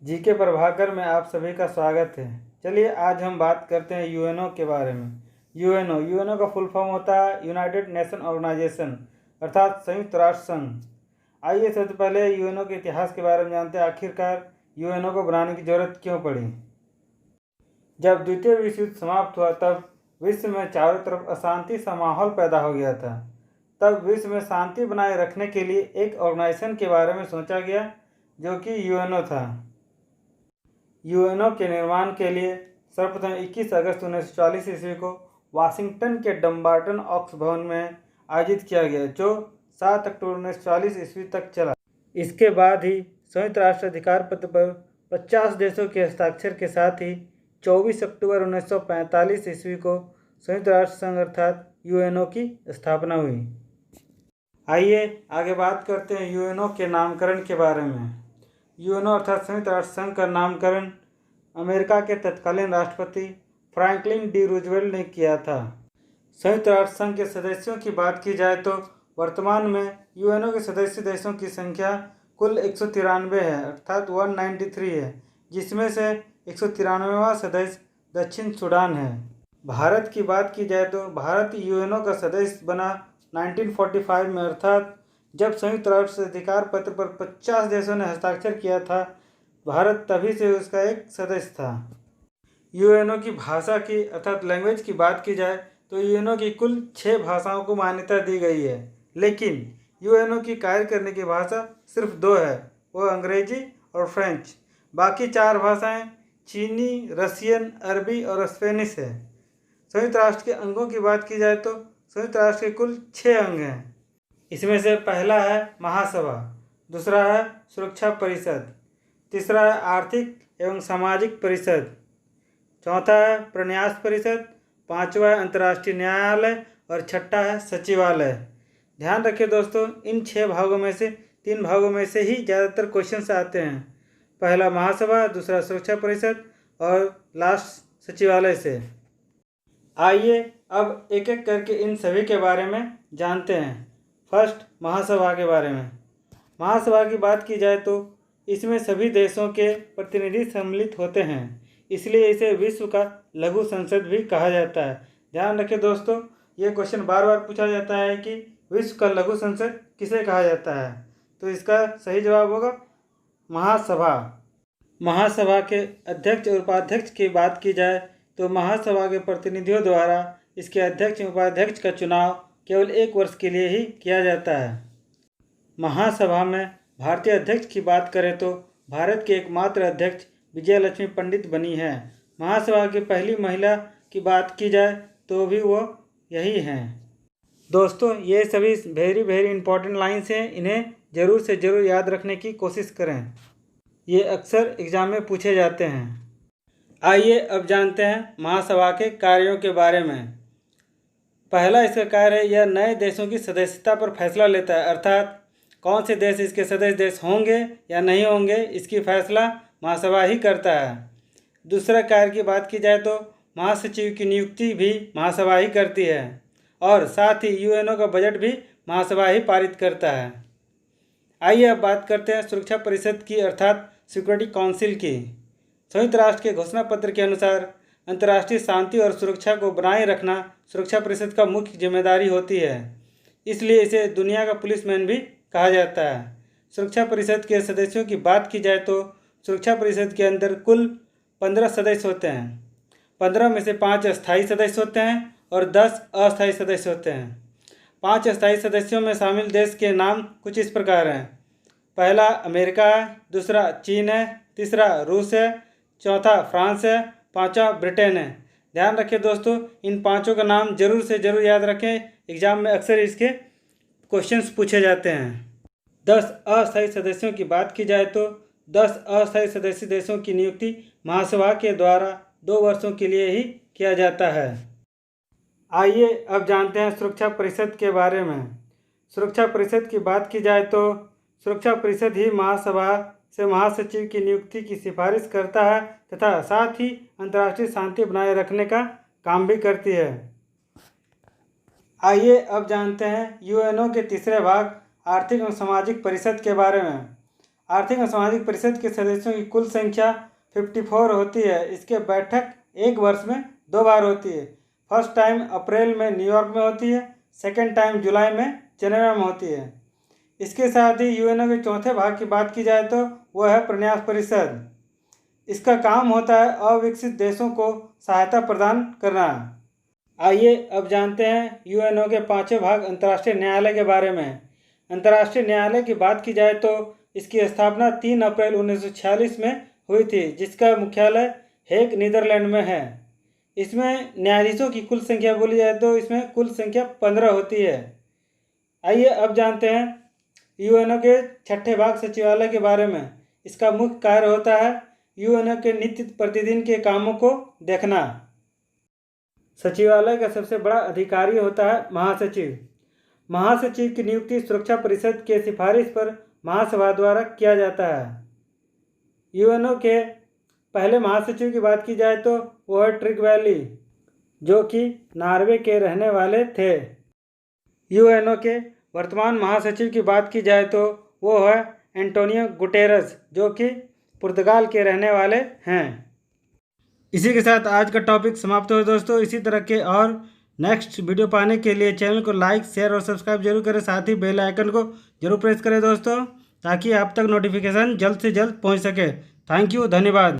GK Prabhakar में आप सभी का स्वागत है। चलिए आज हम बात करते हैं यूएनओ के बारे में। यूएनओ का फुल फॉर्म होता है यूनाइटेड नेशन ऑर्गेनाइजेशन अर्थात संयुक्त राष्ट्र संघ। आइए सबसे पहले यूएनओ के इतिहास के बारे में जानते हैं। आखिरकार यूएनओ को बनाने की जरूरत क्यों पड़ी। जब द्वितीय विश्व युद्ध समाप्त हुआ तब विश्व में चारों तरफ अशांति सा माहौल पैदा हो गया था। तब विश्व में शांति बनाए रखने के लिए एक ऑर्गेनाइजेशन के बारे में सोचा गया जो कि यूएनओ था। यूएनओ के निर्माण के लिए सर्वप्रथम 21 अगस्त 1940 ईस्वी को वाशिंगटन के डम्बार्टन ऑक्स भवन में आयोजित किया गया, जो 7 अक्टूबर 1940 ईस्वी तक चला। इसके बाद ही संयुक्त राष्ट्र अधिकार पत्र पर 50 देशों के हस्ताक्षर के साथ ही 24 अक्टूबर 1945 ईस्वी को संयुक्त राष्ट्र संघ अर्थात यूएनओ की स्थापना हुई। आइए आगे बात करते हैं यूएनओ के नामकरण के बारे में। यूएनओ अर्थात संयुक्त राष्ट्र संघ का नामकरण अमेरिका के तत्कालीन राष्ट्रपति फ्रैंकलिन डी रूजवेल्ट ने किया था। संयुक्त राष्ट्र संघ के सदस्यों की बात की जाए तो वर्तमान में यूएनओ के सदस्य देशों की संख्या कुल 193 है अर्थात 193 है, जिसमें से 193वां सदस्य दक्षिण सूडान है। भारत की बात की जाए तो भारत यूएनओ का सदस्य बना 1945 में अर्थात जब संयुक्त राष्ट्र अधिकार पत्र पर 50 देशों ने हस्ताक्षर किया था, भारत तभी से उसका एक सदस्य था। यूएनओ की भाषा की अर्थात लैंग्वेज की बात की जाए तो यूएनओ की कुल 6 भाषाओं को मान्यता दी गई है, लेकिन यूएनओ की कार्य करने की भाषा सिर्फ 2 है, वो अंग्रेजी और फ्रेंच। बाकी 4 भाषाएं चीनी, रशियन, अरबी और स्पेनिश है। संयुक्त राष्ट्र के अंगों की बात की जाए तो संयुक्त राष्ट्र के कुल 6 अंग हैं। इसमें से पहला है महासभा, दूसरा है सुरक्षा परिषद, तीसरा है आर्थिक एवं सामाजिक परिषद, चौथा है प्रन्यास परिषद, पांचवा है अंतर्राष्ट्रीय न्यायालय और छठा है सचिवालय। ध्यान रखिए दोस्तों, इन 6 भागों में से 3 भागों में से ही ज़्यादातर क्वेश्चंस आते हैं। पहला महासभा, दूसरा सुरक्षा परिषद और लास्ट सचिवालय से। आइए अब एक एक करके इन सभी के बारे में जानते हैं। फर्स्ट, महासभा के बारे में। महासभा की बात की जाए तो इसमें सभी देशों के प्रतिनिधि सम्मिलित होते हैं, इसलिए इसे विश्व का लघु संसद भी कहा जाता है। ध्यान रखें दोस्तों, ये क्वेश्चन बार बार पूछा जाता है कि विश्व का लघु संसद किसे कहा जाता है, तो इसका सही जवाब होगा महासभा। महासभा के अध्यक्ष और उपाध्यक्ष की बात की जाए तो महासभा के प्रतिनिधियों द्वारा इसके अध्यक्ष और उपाध्यक्ष का चुनाव केवल 1 वर्ष के लिए ही किया जाता है। महासभा में भारतीय अध्यक्ष की बात करें तो भारत के एकमात्र अध्यक्ष विजयलक्ष्मी पंडित बनी है। महासभा की पहली महिला की बात की जाए तो भी वो यही हैं। दोस्तों, ये सभी वेरी इंपॉर्टेंट लाइन्स हैं, इन्हें ज़रूर से ज़रूर याद रखने की कोशिश करें, ये अक्सर एग्ज़ाम में पूछे जाते हैं। आइए अब जानते हैं महासभा के कार्यों के बारे में। पहला इसका कार्य है, यह नए देशों की सदस्यता पर फैसला लेता है, अर्थात कौन से देश इसके सदस्य देश होंगे या नहीं होंगे, इसकी फैसला महासभा ही करता है। दूसरा कार्य की बात की जाए तो महासचिव की नियुक्ति भी महासभा ही करती है और साथ ही यूएनओ का बजट भी महासभा ही पारित करता है। आइए अब बात करते हैं सुरक्षा परिषद की अर्थात सिक्योरिटी काउंसिल की। संयुक्त राष्ट्र के घोषणा पत्र के अनुसार अंतर्राष्ट्रीय शांति और सुरक्षा को बनाए रखना सुरक्षा परिषद का मुख्य जिम्मेदारी होती है, इसलिए इसे दुनिया का पुलिसमैन भी कहा जाता है। सुरक्षा परिषद के सदस्यों की बात की जाए तो सुरक्षा परिषद के अंदर कुल 15 सदस्य होते हैं। 15 में से 5 अस्थायी सदस्य होते हैं और 10 अस्थायी सदस्य होते हैं। 5 अस्थायी सदस्यों में शामिल देश के नाम कुछ इस प्रकार हैं। पहला अमेरिका है, दूसरा चीन है, तीसरा रूस है, चौथा फ्रांस है, पांचवा ब्रिटेन है। ध्यान रखें दोस्तों, इन 5 का नाम जरूर से ज़रूर याद रखें, एग्जाम में अक्सर इसके क्वेश्चंस पूछे जाते हैं। 10 अस्थायी सदस्यों की बात की जाए तो 10 अस्थायी सदस्य देशों की नियुक्ति महासभा के द्वारा 2 वर्षों के लिए ही किया जाता है। आइए अब जानते हैं सुरक्षा परिषद के बारे में। सुरक्षा परिषद की बात की जाए तो सुरक्षा परिषद ही महासभा से महासचिव की नियुक्ति की सिफारिश करता है तथा साथ ही अंतर्राष्ट्रीय शांति बनाए रखने का काम भी करती है। आइए अब जानते हैं यूएनओ के तीसरे भाग आर्थिक एवं सामाजिक परिषद के बारे में। आर्थिक और सामाजिक परिषद के सदस्यों की कुल संख्या 54 होती है। इसके बैठक एक वर्ष में 2 बार होती है। फर्स्ट टाइम अप्रैल में न्यूयॉर्क में होती है, सेकेंड टाइम जुलाई में जेनेवा में होती है। इसके साथ ही यूएनओ के चौथे भाग की बात की जाए तो वह है प्रन्यास परिषद। इसका काम होता है अविकसित देशों को सहायता प्रदान करना। आइए अब जानते हैं यूएनओ के 5वें भाग अंतर्राष्ट्रीय न्यायालय के बारे में। अंतर्राष्ट्रीय न्यायालय की बात की जाए तो इसकी स्थापना 3 अप्रैल 1946 में हुई थी, जिसका मुख्यालय हेग नीदरलैंड में है। इसमें न्यायाधीशों की कुल संख्या बोली जाए तो इसमें कुल संख्या 15 होती है। आइए अब जानते हैं यूएनओ के 6ठे भाग सचिवालय के बारे में। इसका मुख्य कार्य होता है यूएनओ के नित्य प्रतिदिन के कामों को देखना। सचिवालय का सबसे बड़ा अधिकारी होता है महासचिव। महासचिव की नियुक्ति सुरक्षा परिषद के सिफारिश पर महासभा द्वारा किया जाता है। यूएनओ के पहले महासचिव की बात की जाए तो वो है ट्रिग वैली, जो कि नॉर्वे के रहने वाले थे। यूएनओ के वर्तमान महासचिव की बात की जाए तो वो है एंटोनियो गुटेरस, जो कि पुर्तगाल के रहने वाले हैं। इसी के साथ आज का टॉपिक समाप्त हो दोस्तों। इसी तरह के और नेक्स्ट वीडियो पाने के लिए चैनल को लाइक, शेयर और सब्सक्राइब जरूर करें। साथ ही बेल आइकन को जरूर प्रेस करें दोस्तों, ताकि आप तक नोटिफिकेशन जल्द से जल्द पहुंच सके। थैंक यू, धन्यवाद।